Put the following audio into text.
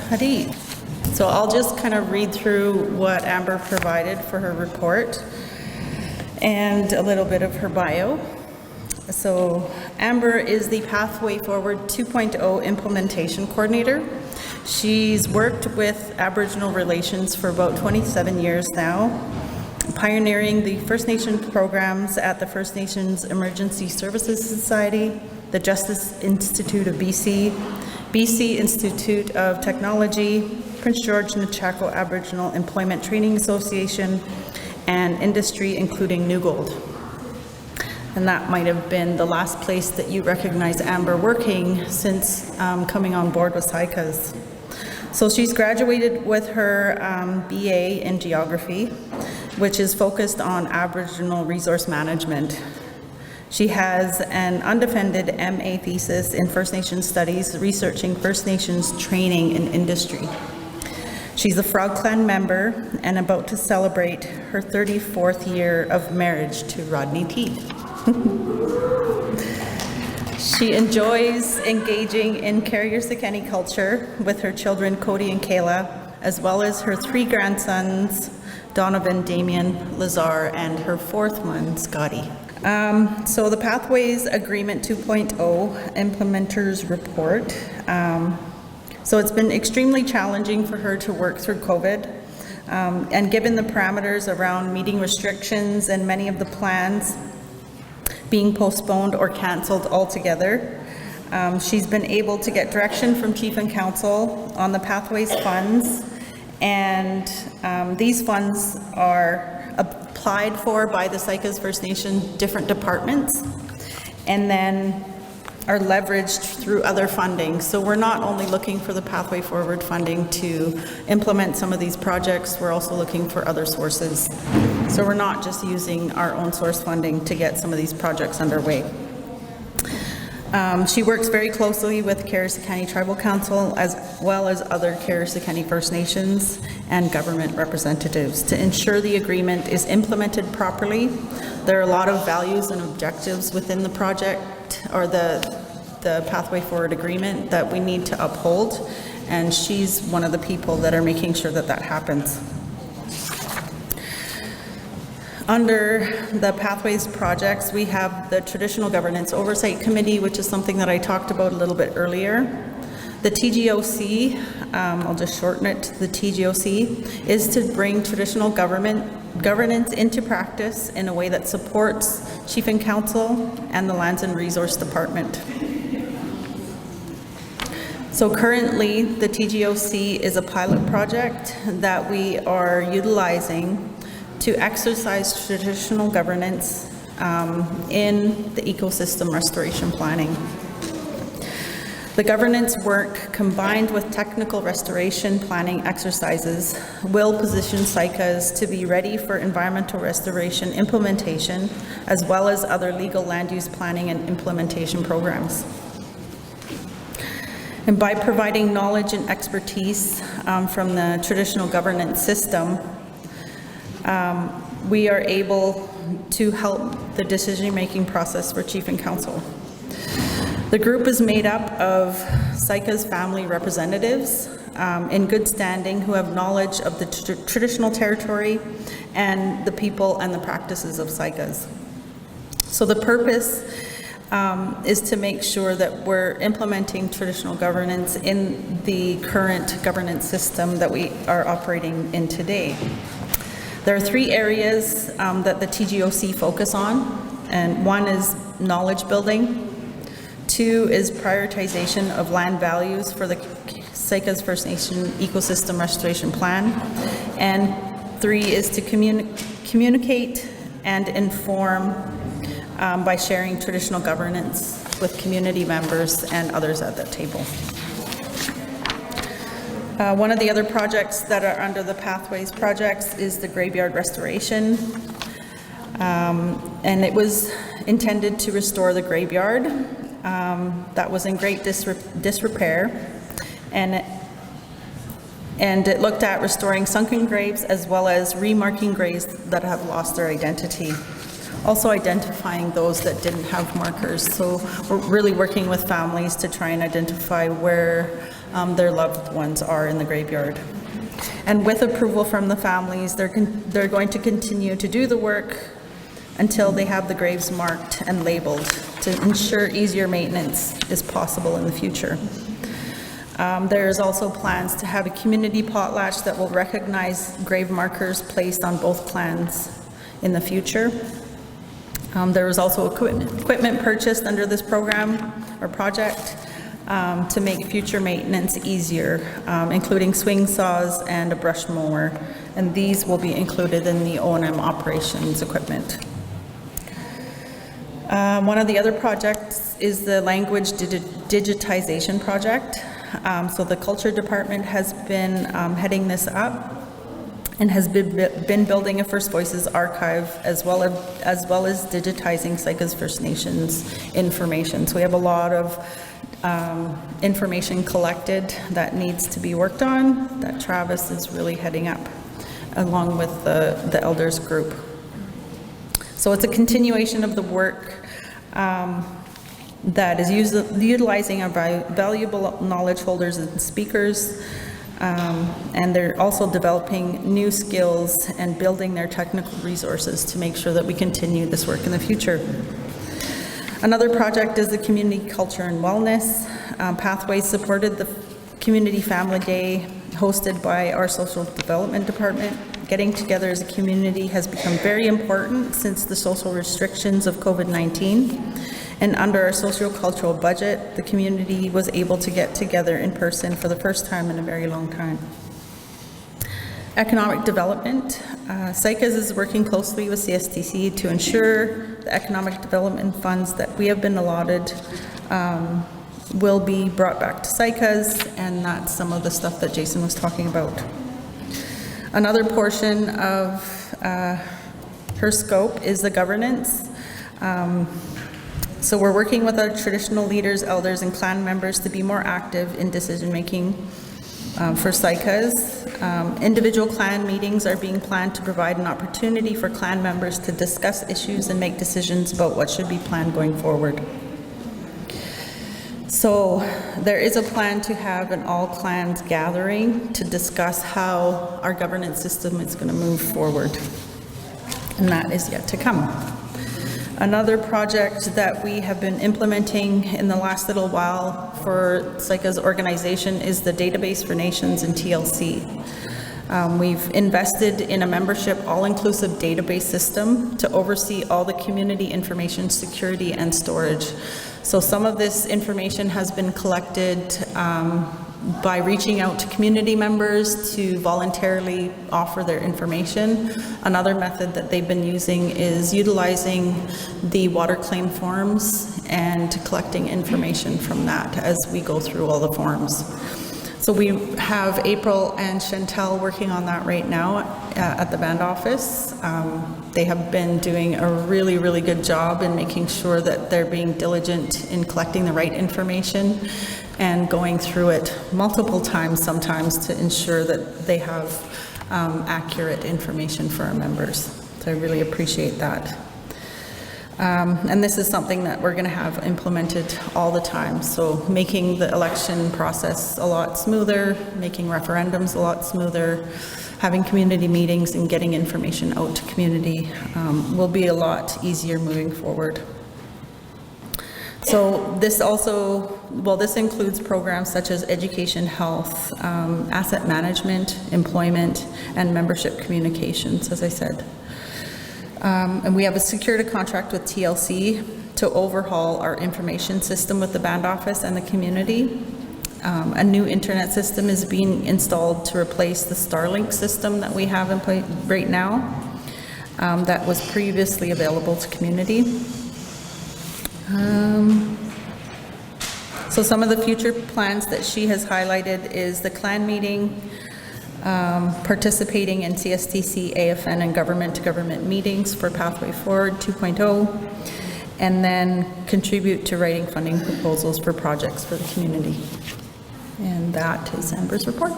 Hadid. So I'll just kind of read through what Amber provided for her report and a little bit of her bio. So Amber is the Pathway Forward 2.0 Implementation Coordinator. She's worked with Aboriginal relations for about 27 years now, pioneering the First Nations programs at the First Nations Emergency Services Society, the Justice Institute of BC, BC Institute of Technology, Prince George Nechako Aboriginal Employment Training Association, and industry including New Gold. And that might have been the last place that you recognize Amber working since coming on board with Saik'uz. So she's graduated with her BA in Geography, which is focused on Aboriginal resource management. She has an undefended MA thesis in First Nations Studies, researching First Nations training in industry. She's a Frog Clan member and about to celebrate her 34th year of marriage to Rodney T. She enjoys engaging in Carrier-Sekeni culture with her children Cody and Kayla, as well as her 3 grandsons, Donovan, Damien, Lazar, and her 4th one, Scotty. So the Pathways Agreement 2.0 Implementers Report. So it's been extremely challenging for her to work through COVID. And given the parameters around meeting restrictions and many of the plans being postponed or canceled altogether, she's been able to get direction from Chief and Council on the Pathways funds, and these funds are applied for by the Saik'uz First Nation different departments and then are leveraged through other funding. So we're not only looking for the Pathway Forward funding to implement some of these projects, we're also looking for other sources. So we're not just using our own source funding to get some of these projects underway. She works very closely with Carrier-Sekeni Tribal Council as well as other Carrier-Sekeni First Nations and government representatives to ensure the agreement is implemented properly. There are a lot of values and objectives within the project or the Pathway Forward agreement that we need to uphold, and she's one of the people that are making sure that that happens. Under the Pathways projects, we have the Traditional Governance Oversight Committee, which is something that I talked about a little bit earlier. The TGOC, I'll just shorten it, the TGOC, is to bring traditional governance into practice in a way that supports Chief and Council and the Lands and Resource Department. So currently, the TGOC is a pilot project that we are utilizing to exercise traditional governance in the ecosystem restoration planning. The governance work combined with technical restoration planning exercises will position Saik'uz to be ready for environmental restoration implementation, as well as other legal land use planning and implementation programs. And by providing knowledge and expertise from the traditional governance system, we are able to help the decision-making process for Chief and Council. The group is made up of Saik'uz family representatives in good standing who have knowledge of the traditional territory and the people and the practices of Saik'uz. So the purpose is to make sure that we're implementing traditional governance in the current governance system that we are operating in today. There are 3 areas that the TGOC focus on, and 1 is knowledge building, 2 is prioritization of land values for the Saik'uz First Nation Ecosystem Restoration Plan, and 3 is to communicate and inform by sharing traditional governance with community members and others at that table. One of the other projects that are under the Pathways projects is the graveyard restoration. And it was intended to restore the graveyard that was in great disrepair. And it looked at restoring sunken graves as well as remarking graves that have lost their identity. Also identifying those that didn't have markers. So we're really working with families to try and identify where their loved ones are in the graveyard. And with approval from the families, they're going to continue to do the work until they have the graves marked and labeled to ensure easier maintenance is possible in the future. There's also plans to have a community potlatch that will recognize grave markers placed on both clans in the future. There was also equipment purchased under this program or project to make future maintenance easier, including swing saws and a brush mower, and these will be included in the O&M operations equipment. One of the other projects is the language digitization project. So the culture department has been heading this up and has been building a First Voices archive as well as digitizing Saik'uz First Nations information. So we have a lot of information collected that needs to be worked on that Travis is really heading up along with the elders group. So it's a continuation of the work that is utilizing our valuable knowledge holders and speakers, and they're also developing new skills and building their technical resources to make sure that we continue this work in the future. Another project is the Community Culture and Wellness. Pathways supported the Community Family Day hosted by our Social Development Department. Getting together as a community has become very important since the social restrictions of COVID-19. And under our socio-cultural budget, the community was able to get together in person for the first time in a very long time. Economic development. Saik'uz is working closely with CSTC to ensure the economic development funds that we have been allotted will be brought back to Saik'uz, and that's some of the stuff that Jason was talking about. Another portion of her scope is the governance. So we're working with our traditional leaders, elders, and clan members to be more active in decision-making for Saik'uz. Individual clan meetings are being planned to provide an opportunity for clan members to discuss issues and make decisions about what should be planned going forward. So there is a plan to have an all-clans gathering to discuss how our governance system is going to move forward, and that is yet to come. Another project that we have been implementing in the last little while for Saik'uz organization is the Database for Nations in TLC. We've invested in a membership all-inclusive database system to oversee all the community information security and storage. So some of this information has been collected by reaching out to community members to voluntarily offer their information. Another method that they've been using is utilizing the water claim forms and collecting information from that as we go through all the forms. So we have April and Chantel working on that right now at the band office. They have been doing a really, really good job in making sure that they're being diligent in collecting the right information and going through it multiple times sometimes to ensure that they have accurate information for our members. So I really appreciate that. And this is something that we're going to have implemented all the time. So making the election process a lot smoother, making referendums a lot smoother, having community meetings and getting information out to community will be a lot easier moving forward. So this also, well, this includes programs such as education, health, asset management, employment, and membership communications, as I said. And we have a secured contract with TLC to overhaul our information system with the band office and the community. A new internet system is being installed to replace the Starlink system that we have in place right now that was previously available to community. So some of the future plans that she has highlighted is the clan meeting, participating in CSTC, AFN, and government-to-government meetings for Pathway Forward 2.0, and then contribute to writing funding proposals for projects for the community. And that is Amber's report.